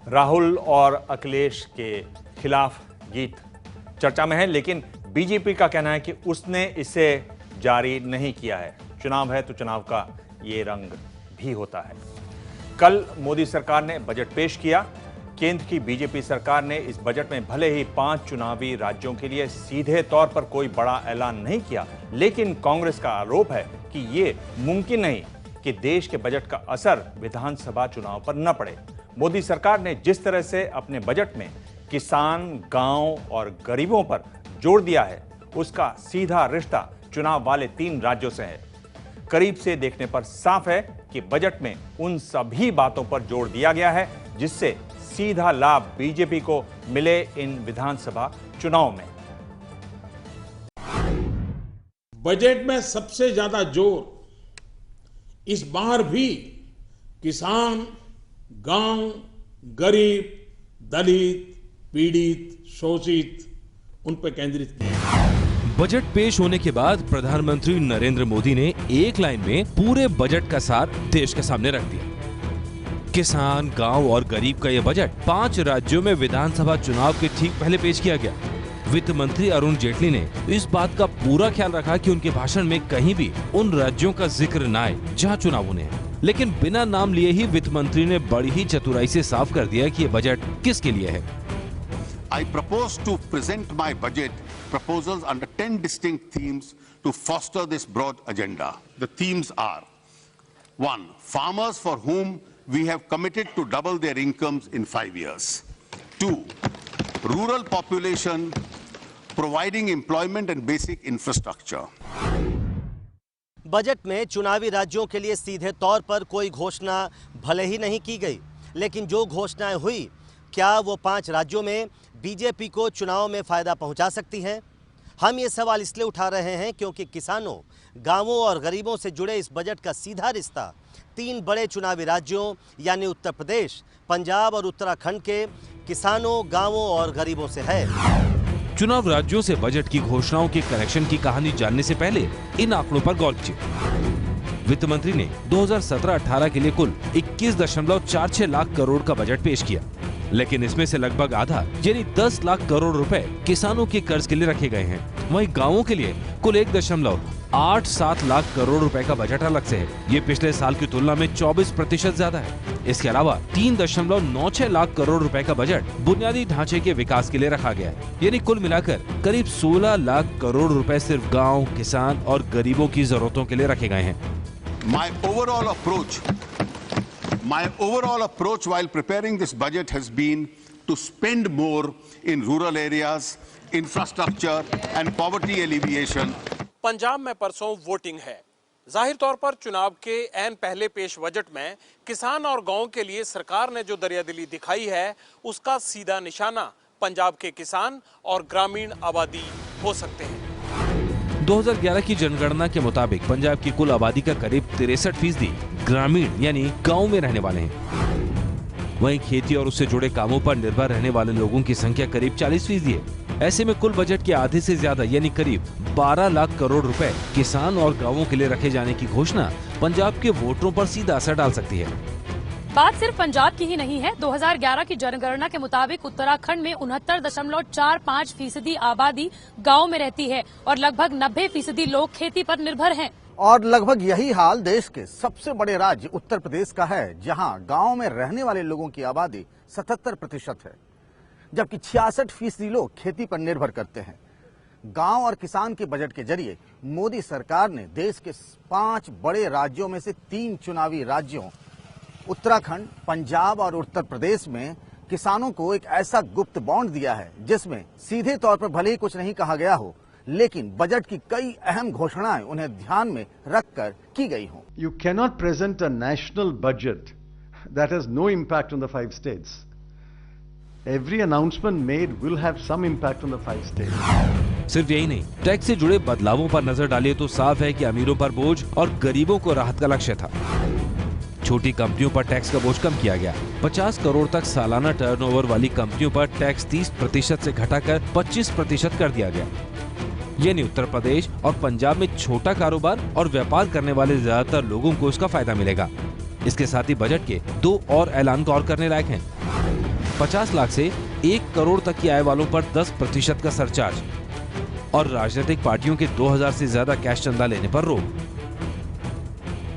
राहुल और अखिलेश के खिलाफ गीत चर्चा में है, लेकिन बीजेपी का कहना है कि उसने इसे जारी नहीं किया है। चुनाव है तो चुनाव का ये रंग भी होता है। कल मोदी सरकार ने बजट पेश किया। केंद्र की बीजेपी सरकार ने इस बजट में भले ही 5 चुनावी राज्यों के लिए सीधे तौर पर कोई बड़ा ऐलान नहीं किया, लेकिन कांग्रेस का आरोप है कि ये मुमकिन नहीं कि देश के बजट का असर विधानसभा चुनाव पर न पड़े। मोदी सरकार ने जिस तरह से अपने बजट में किसान, गांव और गरीबों पर जोर दिया है, उसका सीधा रिश्ता चुनाव वाले 3 राज्यों से है। करीब से देखने पर साफ है कि बजट में उन सभी बातों पर जोर दिया गया है जिससे सीधा लाभ बीजेपी को मिले इन विधानसभा चुनाव में। बजट में सबसे ज्यादा जोर इस बार भी किसान, गांव, गरीब, दलित, पीड़ित, शोषित उन पर केंद्रित किया। बजट पेश होने के बाद प्रधानमंत्री नरेंद्र मोदी ने एक लाइन में पूरे बजट का सार देश के सामने रख दिया। किसान, गांव और गरीब का यह बजट 5 राज्यों में विधानसभा चुनाव के ठीक पहले पेश किया गया। वित्त मंत्री अरुण जेटली ने इस बात का पूरा ख्याल रखा कि उनके भाषण में कहीं भी उन राज्यों का जिक्र न आए जहां चुनाव होने हैं। लेकिन बिना नाम लिए ही वित्त मंत्री ने बड़ी ही चतुराई से साफ कर दिया कि ये बजट किसके लिए है। I propose to present my budget proposals under 10 distinct themes to foster this broad agenda. The themes are: 1. Farmers for whom we have committed to double their incomes in 5 years. 2. Rural population, providing employment and basic infrastructure. Budget में चुनावी राज्यों के लिए सीधे तौर पर कोई घोषणा भले ही नहीं की गई, लेकिन जो घोषणाएं हुई, क्या वो 5 राज्यों में बीजेपी को चुनाव में फायदा पहुंचा सकती हैं? हम ये सवाल इसलिए उठा रहे हैं क्योंकि किसानों, गांवों और गरीबों से जुड़े इस बजट का सीधा रिश्ता 3 बड़े चुनावी राज्यों यानी उत्तर प्रदेश, पंजाब और उत्तराखंड के किसानों, गांवों और गरीबों से है। चुनाव राज्यों से बजट की घोषणाओं के कनेक्शन की कहानी जानने से पहले इन आंकड़ों पर गौर कीजिए। वित्त मंत्री ने 2017-18 के लिए कुल 21.46 लाख करोड़ का बजट पेश किया, लेकिन इसमें से लगभग आधा यानी 10 लाख करोड़ रुपए किसानों के कर्ज के लिए रखे गए हैं। वहीं गांवों के लिए कुल 1.87 लाख करोड़ रुपए का बजट अलग से है। ये पिछले साल की तुलना में 24% ज्यादा है। इसके अलावा 3.96 लाख करोड़ रुपए का बजट बुनियादी ढांचे के विकास के लिए रखा गया है। यानी कुल मिलाकर करीब 16 लाख करोड़ रुपए सिर्फ गाँव, किसान और गरीबों की जरूरतों के लिए रखे गए हैं। My overall approach while preparing this budget has been to spend more in rural areas, infrastructure and poverty alleviation. Punjab में परसों वोटिंग है। जाहिर तौर पर चुनाव के ऐन पहले पेश बजट में किसान और गांव के लिए सरकार ने जो दरियादिली दिखाई है, उसका सीधा निशाना पंजाब के किसान और ग्रामीण आबादी हो सकते हैं। 2011 की जनगणना के मुताबिक पंजाब की कुल आबादी का करीब 63% ग्रामीण यानी गांव में रहने वाले हैं। वहीं खेती और उससे जुड़े कामों पर निर्भर रहने वाले लोगों की संख्या करीब 40% है। ऐसे में कुल बजट के आधे से ज्यादा यानी करीब 12 लाख करोड़ रुपए किसान और गांवों के लिए रखे जाने की घोषणा पंजाब के वोटरों पर सीधा असर डाल सकती है। बात सिर्फ पंजाब की ही नहीं है। 2011 की जनगणना के मुताबिक उत्तराखंड में 69.45% आबादी गांव में रहती है और लगभग 90% लोग खेती पर निर्भर हैं। और लगभग यही हाल देश के सबसे बड़े राज्य उत्तर प्रदेश का है, जहां गांव में रहने वाले लोगों की आबादी 77% है, जबकि 66% लोग खेती पर निर्भर करते हैं। गांव और किसान के बजट के जरिए मोदी सरकार ने देश के 5 बड़े राज्यों में से 3 चुनावी राज्यों उत्तराखंड, पंजाब और उत्तर प्रदेश में किसानों को एक ऐसा गुप्त बॉन्ड दिया है जिसमें सीधे तौर पर भले ही कुछ नहीं कहा गया हो, लेकिन बजट की कई अहम घोषणाएं उन्हें ध्यान में रखकर की गई हों। You cannot present a national budget that has no impact on the 5 states. Every announcement made will have some impact on the 5 states. सिर्फ यही नहीं, टैक्स से जुड़े बदलावों पर नजर डालिए तो साफ है कि अमीरों पर बोझ और गरीबों को राहत का लक्ष्य था। छोटी कंपनियों पर टैक्स का बोझ कम किया गया। 50 करोड़ तक सालाना टर्नओवर वाली कंपनियों पर टैक्स 30% से घटाकर 25% कर दिया गया। यानी उत्तर प्रदेश और पंजाब में छोटा कारोबार और व्यापार करने वाले ज्यादातर लोगों को इसका फायदा मिलेगा। इसके साथ ही बजट के 2 और ऐलान गौर करने लायक हैं। 50 लाख से 1 करोड़ तक की आय वालों पर 10% का सरचार्ज और राजनीतिक पार्टियों के 2000 से ज्यादा कैश चंदा लेने पर रोक।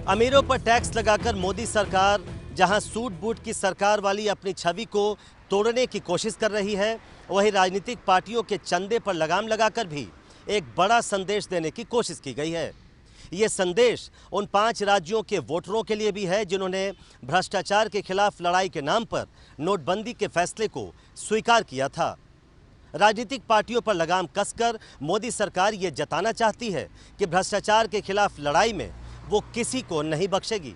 अमीरों पर टैक्स लगाकर मोदी सरकार जहां सूट बूट की सरकार वाली अपनी छवि को तोड़ने की कोशिश कर रही है, वहीं राजनीतिक पार्टियों के चंदे पर लगाम लगाकर भी एक बड़ा संदेश देने की कोशिश की गई है। ये संदेश उन 5 राज्यों के वोटरों के लिए भी है जिन्होंने भ्रष्टाचार के खिलाफ लड़ाई के नाम पर नोटबंदी के फैसले को स्वीकार किया था। राजनीतिक पार्टियों पर लगाम कसकर मोदी सरकार ये जताना चाहती है कि भ्रष्टाचार के खिलाफ लड़ाई में वो किसी को नहीं बख्शेगी।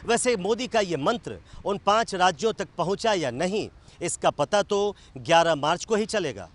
वैसे मोदी का ये मंत्र उन 5 राज्यों तक पहुंचा या नहीं, इसका पता तो 11 मार्च को ही चलेगा।